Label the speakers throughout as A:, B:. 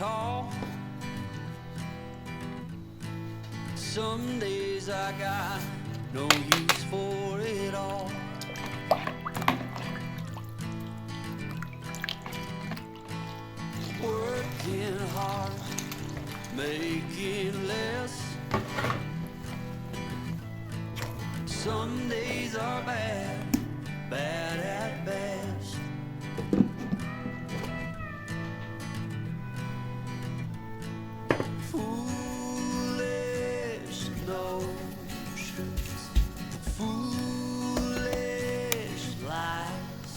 A: tall. Some days I got no use for it all. Working hard, making less. Some days are bad, bad at best. Foolish notions, foolish lies.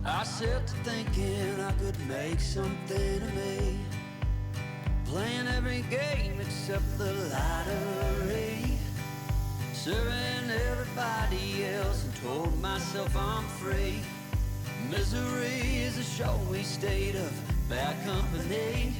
A: I set to thinking I could make something of me, playing every game except the lottery, serving everybody else and told myself I'm free. Misery is a showy state of bad company.